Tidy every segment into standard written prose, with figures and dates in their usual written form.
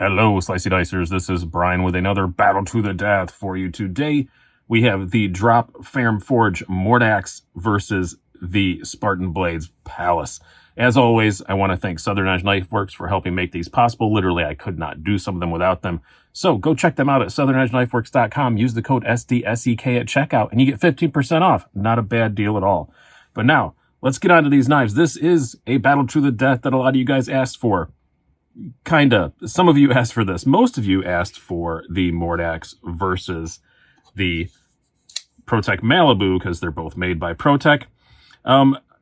Hello, Slicey Dicers. This is Brian with another Battle to the Death for you. Today, we have the Drop Ferrum Forge Mordax versus the Spartan Blades Pallas. As always, I want to thank Southern Edge Knife Works for helping make these possible. Literally, I could not do some of them without them. So go check them out at southernedgeknifeworks.com. Use the code SDSEK at checkout, and you get 15% off. Not a bad deal at all. But now, let's get on to these knives. This is a Battle to the Death that a lot of you guys asked for. Kinda. Some of you asked for this. Most of you asked for the Mordax versus the ProTech Malibu because they're both made by ProTech.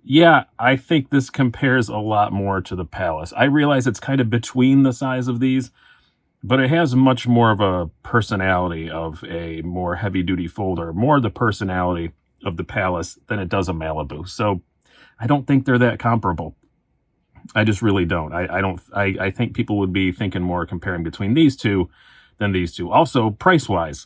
Yeah, I think this compares a lot more to the Pallas. I realize it's kind of between the size of these, but it has much more of a personality of a more heavy-duty folder, more the personality of the Pallas than it does a Malibu. So I don't think they're that comparable. I just really don't. I think people would be thinking more comparing between these two than these two. Also, price-wise,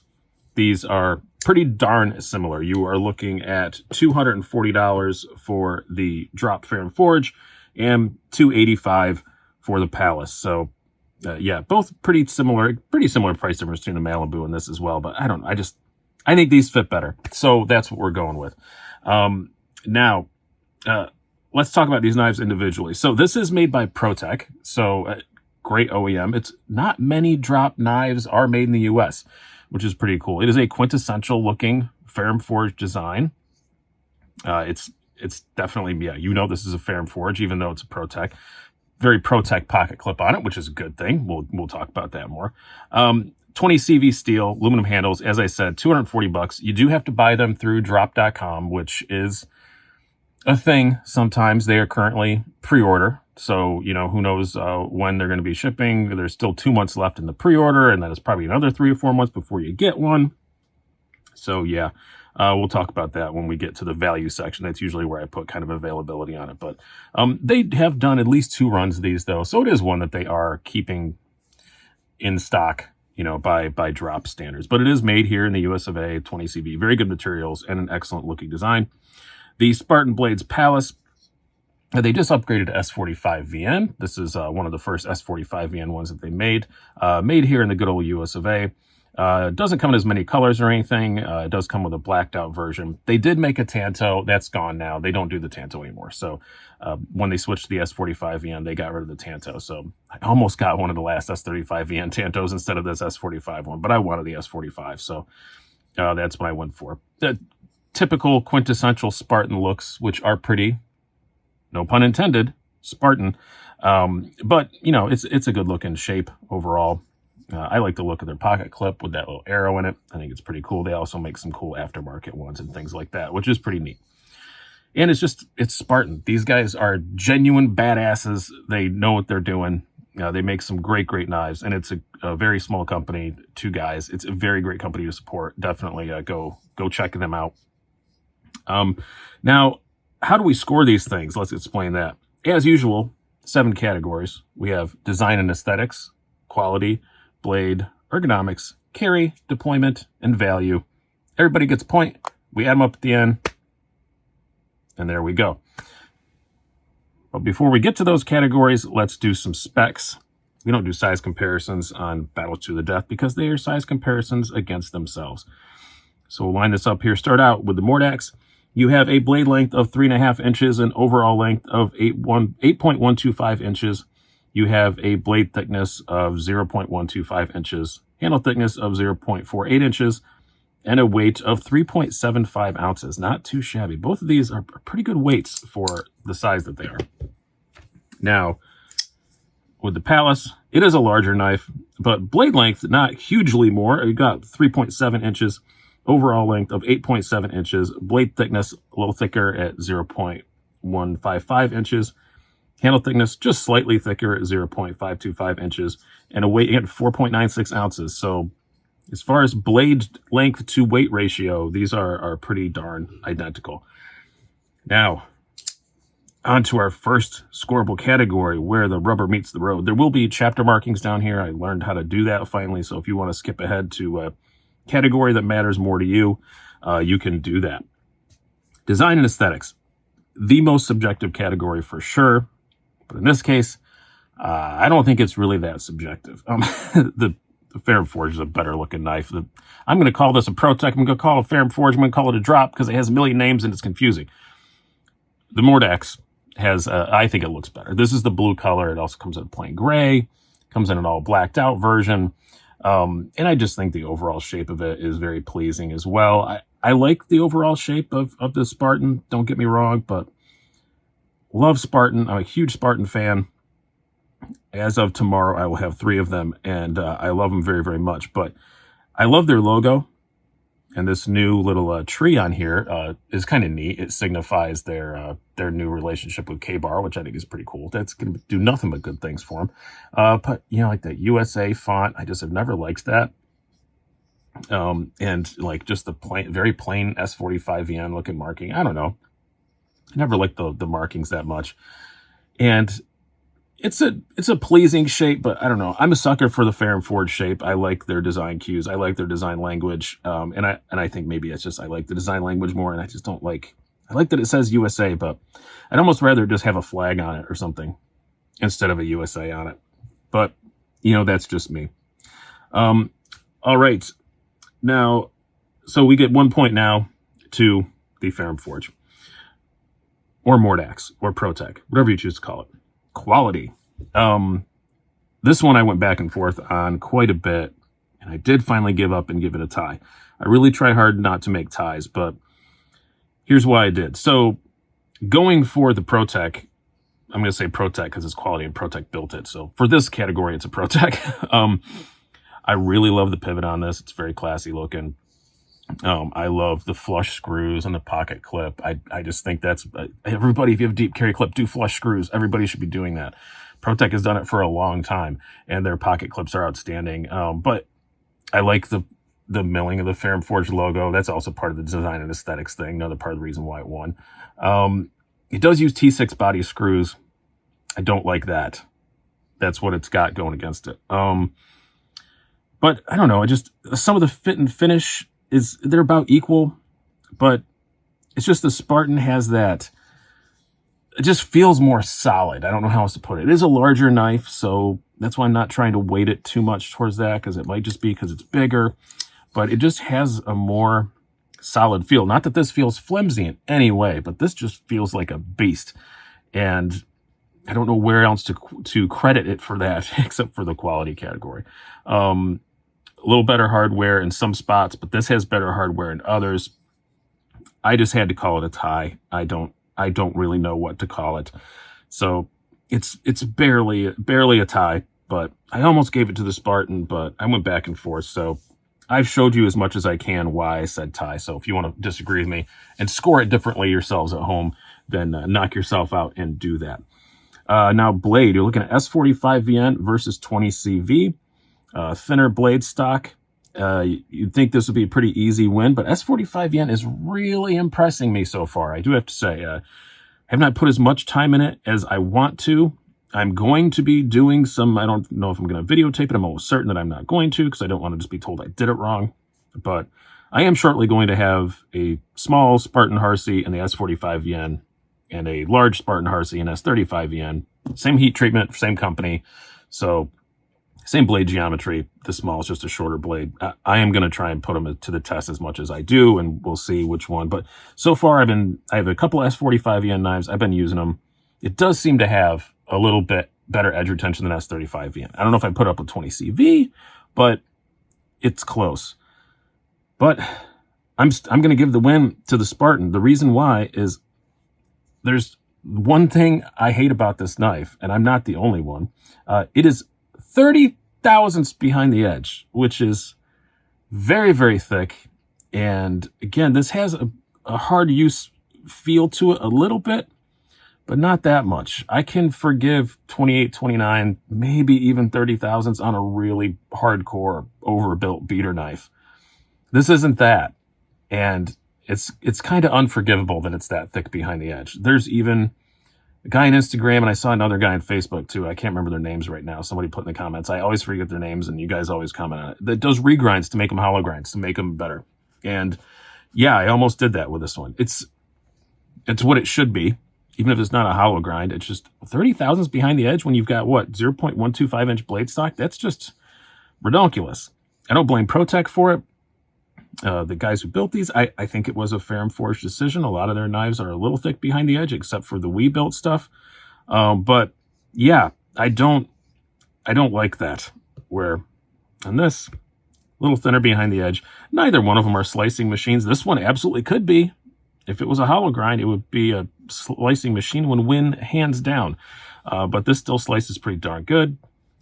these are pretty darn similar. You are looking at $240 for the Drop Ferrum Forge and $285 for the Pallas. So, yeah, both pretty similar price difference between the Malibu and this as well. But I think these fit better. So that's what we're going with. Now, let's talk about these knives individually. So this is made by ProTech, so great OEM. It's not many drop knives are made in the U.S., which is pretty cool. It is a quintessential looking Ferrum Forge design. It's definitely, yeah, you know this is a Ferrum Forge, even though it's a ProTech. Very ProTech pocket clip on it, which is a good thing. We'll talk about that more. 20 CV steel, aluminum handles. As I said, $240. You do have to buy them through drop.com, which is a thing. Sometimes they are currently pre-order. So, you know, who knows when they're going to be shipping. There's still 2 months left in the pre-order, and then it's probably another 3 or 4 months before you get one. So, yeah, we'll talk about that when we get to the value section. That's usually where I put kind of availability on it. But they have done at least 2 runs of these, though. So it is one that they are keeping in stock, you know, by drop standards. But it is made here in the US of A, 20 CV. Very good materials and an excellent looking design. The Spartan Blades Pallas, they just upgraded to S45 VN. This is one of the first S45 VN ones that they made. Made here in the good old US of A. Doesn't come in as many colors or anything. It does come with a blacked out version. They did make a Tanto. That's gone now. They don't do the Tanto anymore. So when they switched to the S45 VN, they got rid of the Tanto. So I almost got one of the last S35 VN Tantos instead of this S45 one, but I wanted the S45. So that's what I went for. The typical quintessential Spartan looks, which are pretty, no pun intended, Spartan. But, you know, it's a good looking shape overall. I like the look of their pocket clip with that little arrow in it. I think it's pretty cool. They also make some cool aftermarket ones and things like that, which is pretty neat. And it's Spartan. These guys are genuine badasses. They know what they're doing. They make some great knives, and it's a very small company, 2 guys. It's a very great company to support. Definitely go check them out. Now, how do we score these things? Let's explain that. As usual, 7 categories. We have design and aesthetics, quality, blade, ergonomics, carry, deployment, and value. Everybody gets a point. We add them up at the end, and there we go. But before we get to those categories, let's do some specs. We don't do size comparisons on Battle to the Death because they are size comparisons against themselves. So we'll line this up here. Start out with the Mordax. You have a blade length of 3.5 inches and overall length of 8.125 inches. You have a blade thickness of 0.125 inches, handle thickness of 0.48 inches, and a weight of 3.75 ounces. Not too shabby. Both of these are pretty good weights for the size that they are. Now, with the Pallas, it is a larger knife, but blade length, not hugely more. You got 3.7 inches. Overall length of 8.7 inches, blade thickness a little thicker at 0.155 inches, handle thickness just slightly thicker at 0.525 inches, and a weight at 4.96 ounces. So as far as blade length to weight ratio, these are pretty darn identical. Now, on to our first scoreable category, where the rubber meets the road. There will be chapter markings down here. I learned how to do that finally, so if you want to skip ahead to category that matters more to you, you can do that. Design and aesthetics, the most subjective category for sure. But in this case, I don't think it's really that subjective. The Ferrum Forge is a better looking knife. I'm going to call this a ProTech. I'm going to call it Ferrum Forge. I'm going to call it a drop because it has a million names and it's confusing. The Mordax has, I think it looks better. This is the blue color. It also comes in a plain gray, comes in an all blacked out version. And I just think the overall shape of it is very pleasing as well. I like the overall shape of the Spartan. Don't get me wrong, but love Spartan. I'm a huge Spartan fan. As of tomorrow, I will have 3 of them, and I love them very, very much. But I love their logo, and this new little tree on here is kind of neat. It signifies their new relationship with K-Bar, which I think is pretty cool. That's going to do nothing but good things for them. But, you know, like that USA font, I just have never liked that. And like just the very plain S45VN looking marking. I don't know. I never liked the markings that much. And it's a pleasing shape, but I don't know. I'm a sucker for the Ferrum Forge shape. I like their design cues. I like their design language. And I think maybe it's just I like the design language more, and I just don't like. I like that it says USA, but I'd almost rather just have a flag on it or something instead of a USA on it. But you know, that's just me. All right, now, so we get 1 point now to the Ferrum Forge, or Mordax, or ProTech, whatever you choose to call it. Quality. This one I went back and forth on quite a bit, and I did finally give up and give it a tie. I really try hard not to make ties, but here's why I did. So going for the ProTech, I'm going to say ProTech because it's quality and ProTech built it. So for this category, it's a ProTech. I really love the pivot on this. It's very classy looking. I love the flush screws and the pocket clip. I just think that's everybody. If you have a deep carry clip, do flush screws. Everybody should be doing that. ProTech has done it for a long time, and their pocket clips are outstanding. But I like the milling of the Ferrum Forge logo. That's also part of the design and aesthetics thing. Another part of the reason why it won. It does use T6 body screws. I don't like that. That's what it's got going against it. But I don't know. Some of the fit and finish they're about equal, but it's just the Spartan has that. It just feels more solid. I don't know how else to put it. It is a larger knife, so that's why I'm not trying to weight it too much towards that, because it might just be because it's bigger, but it just has a more solid feel. Not that this feels flimsy in any way, but this just feels like a beast. And I don't know where else to credit it for that, except for the quality category. A little better hardware in some spots, but this has better hardware in others. I just had to call it a tie. I don't really know what to call it. So it's barely a tie, but I almost gave it to the Spartan, but I went back and forth. So I've showed you as much as I can why I said tie. So if you want to disagree with me and score it differently yourselves at home, then knock yourself out and do that. Now blade, you're looking at S45VN versus 20CV. Thinner blade stock. You'd think this would be a pretty easy win, but S45VN is really impressing me so far. I do have to say, have not put as much time in it as I want to. I'm going to be doing some, I don't know if I'm going to videotape it. I'm almost certain that I'm not going to, because I don't want to just be told I did it wrong. But I am shortly going to have a small Spartan Harsey in the S45VN and a large Spartan Harsey in S35VN. Same heat treatment, same company. So same blade geometry. The small is just a shorter blade. I am going to try and put them to the test as much as I do, and we'll see which one. But so far, I have a couple S45VN knives. I've been using them. It does seem to have a little bit better edge retention than S35VN. I don't know if I put up with 20CV, but it's close. But I'm going to give the win to the Spartan. The reason why is there's one thing I hate about this knife, and I'm not the only one. It is 30 thousandths behind the edge, which is very, very thick. And again, this has a hard use feel to it a little bit, but not that much. I can forgive 28, 29, maybe even 30 thousandths on a really hardcore overbuilt beater knife. This isn't that. And it's kind of unforgivable that it's that thick behind the edge. There's even a guy on Instagram, and I saw another guy on Facebook too. I can't remember their names right now. Somebody put in the comments. I always forget their names, and you guys always comment on it. That does regrinds to make them hollow grinds, to make them better. And yeah, I almost did that with this one. It's what it should be. even if it's not a hollow grind. It's just 30 thousandths behind the edge when you've got, what, 0.125 inch blade stock? That's just redonkulous. I don't blame ProTech for it. The guys who built these, I think it was a Ferrum Forge decision. A lot of their knives are a little thick behind the edge, except for the we built stuff. But yeah, I don't like that. Where on this, a little thinner behind the edge. Neither one of them are slicing machines. This one absolutely could be. If it was a hollow grind, it would be a slicing machine, would win hands down. But this still slices pretty darn good.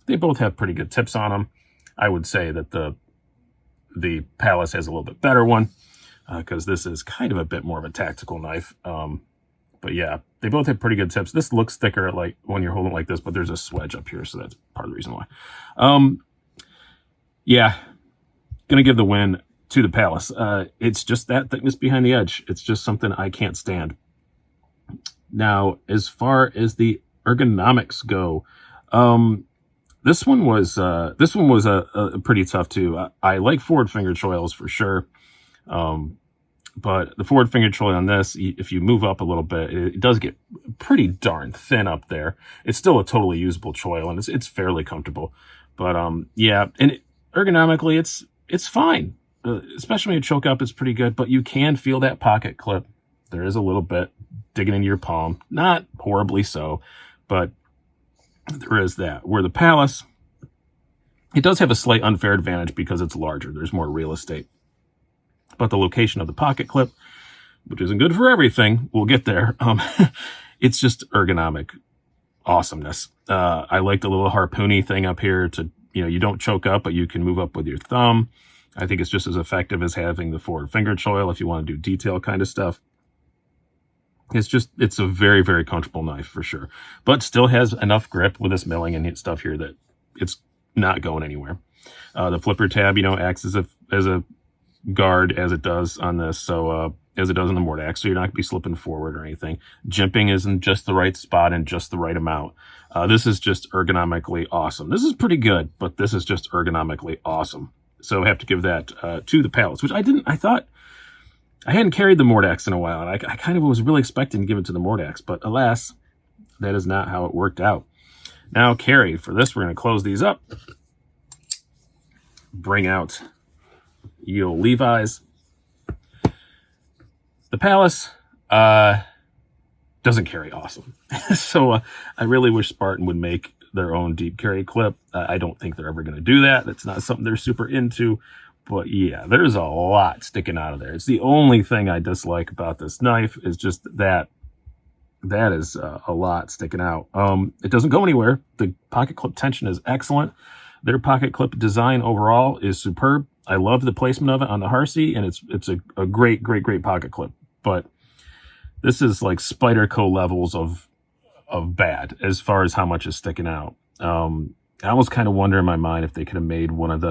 They both have pretty good tips on them. I would say that the Pallas has a little bit better one, because this is kind of a bit more of a tactical knife. But yeah, they both have pretty good tips. This looks thicker like when you're holding it like this, but there's a swedge up here, so that's part of the reason why. Yeah, gonna give the win to the Pallas. It's just that thickness behind the edge. It's just something I can't stand. Now, as far as the ergonomics go, this one was a pretty tough too. I like forward finger choils for sure. But the forward finger choil on this, if you move up a little bit, it does get pretty darn thin up there. It's still a totally usable choil, and it's fairly comfortable. But yeah, and ergonomically, it's fine. Especially when you choke up, it's pretty good. But you can feel that pocket clip. There is a little bit digging into your palm. Not horribly so, but there is that. Where the Pallas, it does have a slight unfair advantage because it's larger. There's more real estate. But the location of the pocket clip, which isn't good for everything, we'll get there. It's just ergonomic awesomeness. I like the little harpoony thing up here to, you don't choke up, but you can move up with your thumb. I think it's just as effective as having the forward finger choil if you want to do detail kind of stuff. It's a very, very comfortable knife for sure, but still has enough grip with this milling and stuff here that it's not going anywhere. The flipper tab, acts as a guard as it does on this, so as it does on the Mordax, so you're not going to be slipping forward or anything. Jimping is in just the right spot and just the right amount. This is just ergonomically awesome. This is pretty good, but this is just ergonomically awesome. So I have to give that to the Pallas, which I thought I hadn't carried the Mordax in a while, and I kind of was really expecting to give it to the Mordax, but alas, that is not how it worked out. Now, carry. For this, we're going to close these up. Bring out Yo Levi's. The Pallas doesn't carry awesome. So I really wish Spartan would make their own deep carry clip. I don't think they're ever going to do that. That's not something they're super into. But yeah, there's a lot sticking out of there. It's the only thing I dislike about this knife is just that is a lot sticking out. It doesn't go anywhere. The pocket clip tension is excellent. Their pocket clip design overall is superb. I love the placement of it on the Harsey, and it's a great pocket clip. But this is like Spyderco levels of bad as far as how much is sticking out. I almost kind of wonder in my mind if they could have made one of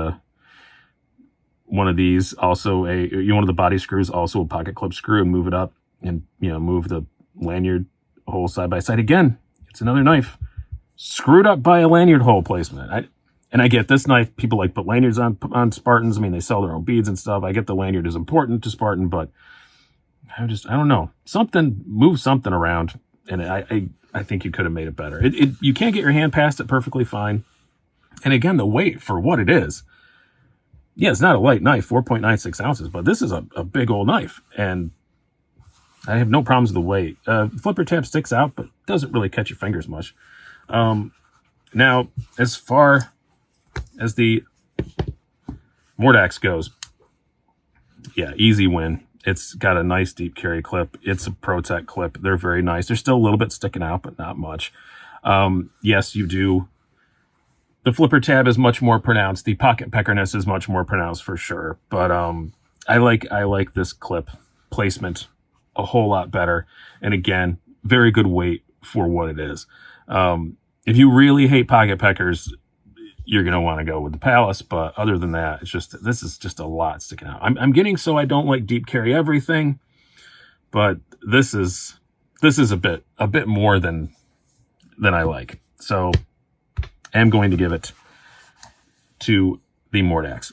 these also one of the body screws also a pocket clip screw and move it up and move the lanyard hole side by side. Again, it's another knife screwed up by a lanyard hole placement. And I get this knife, people like put lanyards on Spartans. I mean, they sell their own beads and stuff. I get the lanyard is important to Spartan, but I don't know. Move something around, and I think you could have made it better. You can't get your hand past it perfectly fine. And again, the weight for what it is. Yeah, it's not a light knife, 4.96 ounces, but this is a big old knife, and I have no problems with the weight. Flipper tab sticks out, but doesn't really catch your fingers much. Now, as far as the Mordax goes, yeah, easy win. It's got a nice deep carry clip. It's a ProTech clip. They're very nice. They're still a little bit sticking out, but not much. Yes, you do. The flipper tab is much more pronounced. The pocket peckerness is much more pronounced for sure. But I like this clip placement a whole lot better. And again, very good weight for what it is. If you really hate pocket peckers, you're going to want to go with the Pallas. But other than that, this is just a lot sticking out. I'm getting so I don't like deep carry everything, but this is a bit more than I like. So I am going to give it to the Mordax.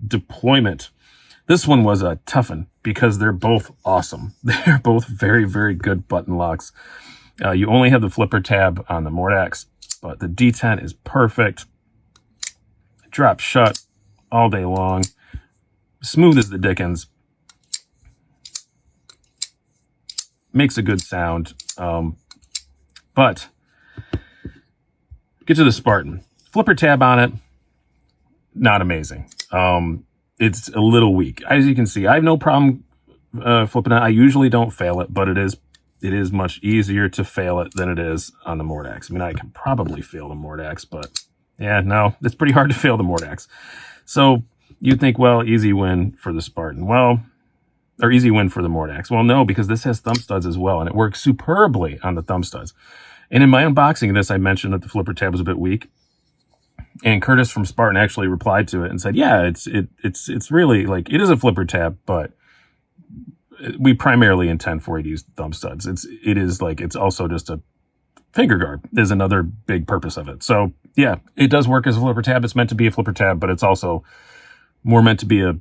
Deployment. This one was a toughen because they're both awesome. They're both very, very good button locks. You only have the flipper tab on the Mordax, but the D10 is perfect. Drop shut all day long. Smooth as the dickens. Makes a good sound. But get to the Spartan. Flipper tab on it, not amazing. It's a little weak. As you can see, I have no problem flipping it. I usually don't fail it, but it is much easier to fail it than it is on the Mordax. I mean, I can probably fail the Mordax, but yeah, no, it's pretty hard to fail the Mordax. So you'd think, well, easy win for the Spartan. Well, or easy win for the Mordax. Well, no, because this has thumb studs as well, and it works superbly on the thumb studs. And in my unboxing of this, I mentioned that the flipper tab was a bit weak. And Curtis from Spartan actually replied to it and said, yeah, it's really like, it is a flipper tab, but we primarily intend for you to use thumb studs. It's also just a finger guard is another big purpose of it. So yeah, it does work as a flipper tab. It's meant to be a flipper tab, but it's also more meant to be a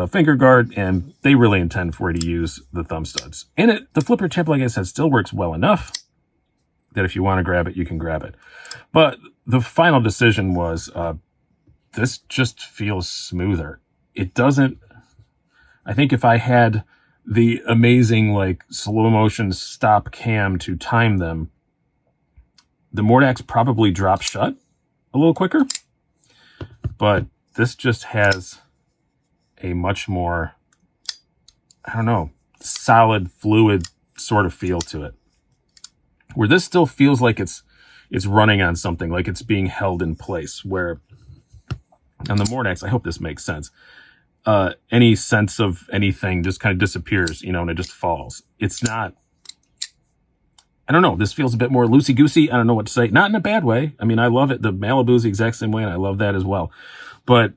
finger guard, and they really intend for you to use the thumb studs. And the flipper tab, like I said, still works well enough that if you want to grab it, you can grab it. But the final decision was, this just feels smoother. It doesn't, I think if I had the amazing, like, slow motion stop cam to time them, the Mordax probably drops shut a little quicker. But this just has a much more, I don't know, solid, fluid sort of feel to it. Where this still feels like it's running on something, like it's being held in place, where on the Mordax, I hope this makes sense, any sense of anything just kind of disappears, you know, and it just falls. It's not, I don't know, this feels a bit more loosey-goosey. I don't know what to say. Not in a bad way. I mean, I love it. The Malibu's the exact same way, and I love that as well. But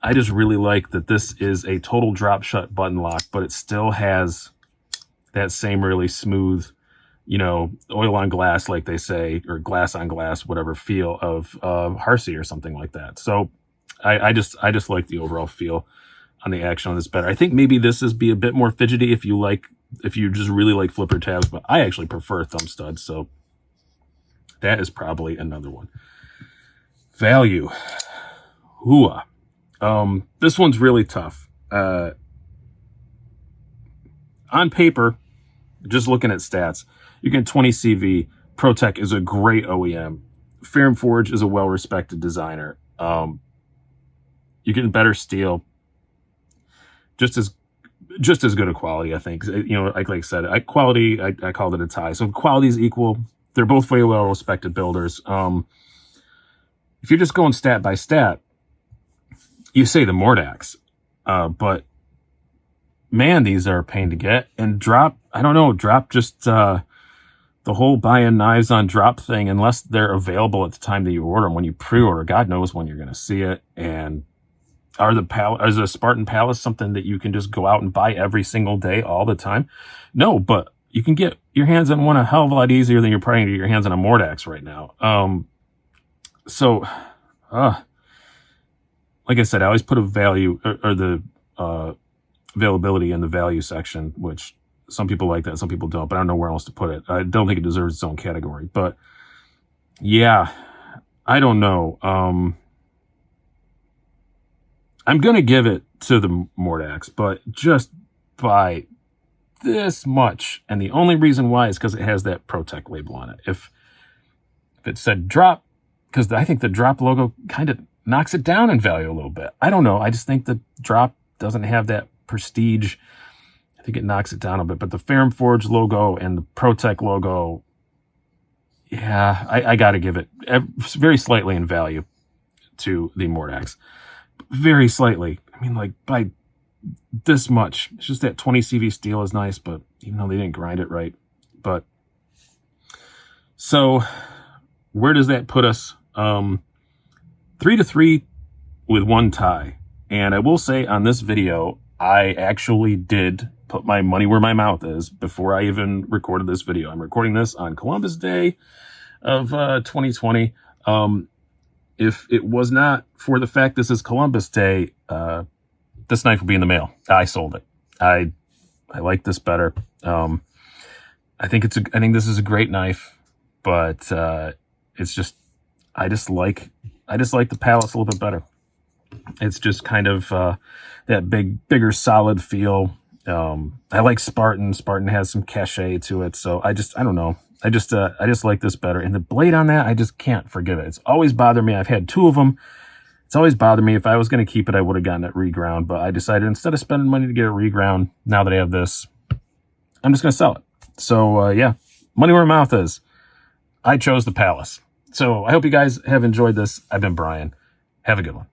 I just really like that this is a total drop shut button lock, but it still has that same really smooth, you know, oil on glass, like they say, or glass on glass, whatever feel of Harsey or something like that. So I just like the overall feel on the action on this better. I think maybe this is be a bit more fidgety if you just really like flipper tabs, but I actually prefer thumb studs. So that is probably another one. Value. Hooah. This one's really tough. On paper, just looking at stats, you get 20 CV. ProTech is a great OEM. Ferrum Forge is a well-respected designer. You're getting better steel. Just as good a quality, I think. You know, like I said, quality, I called it a tie. So quality is equal. They're both very well-respected builders. If you're just going stat by stat, you say the Mordax. But man, these are a pain to get. And drop, I don't know, drop just the whole buying knives on drop thing, unless they're available at the time that you order them. When you pre-order, God knows when you're going to see it. And is the Spartan Pallas something that you can just go out and buy every single day all the time? No, but you can get your hands on one a hell of a lot easier than you're probably going to get your hands on a Mordax right now. Like I said, I always put a value or the availability in the value section, which some people like that, some people don't, but I don't know where else to put it. I don't think it deserves its own category. But yeah, I don't know. I'm going to give it to the Mordax, but just by this much. And the only reason why is because it has that ProTech label on it. If it said drop, because I think the drop logo kind of knocks it down in value a little bit. I don't know. I just think the drop doesn't have that prestige. I think it knocks it down a bit. But the Ferrum Forge logo and the ProTech logo, yeah, I got to give it very slightly in value to the Mordax. Very slightly. I mean, like by this much. It's just that 20 CV steel is nice, but even though they didn't grind it right. But so where does that put us? 3-3 with one tie. And I will say on this video, I actually did put my money where my mouth is before I even recorded this video. I'm recording this on Columbus Day of 2020. If it was not for the fact this is Columbus Day, this knife will be in the mail. I sold it. I like this better. I think this is a great knife, but it's just I just like the Pallas a little bit better. It's just kind of that bigger, solid feel. I like Spartan. Spartan has some cachet to it, so I don't know. I just like this better. And the blade on that, I just can't forgive it. It's always bothered me. I've had 2 of them. It's always bothered me. If I was going to keep it, I would have gotten it reground. But I decided instead of spending money to get it reground, now that I have this, I'm just going to sell it. So, yeah, money where my mouth is. I chose the Pallas. So I hope you guys have enjoyed this. I've been Brian. Have a good one.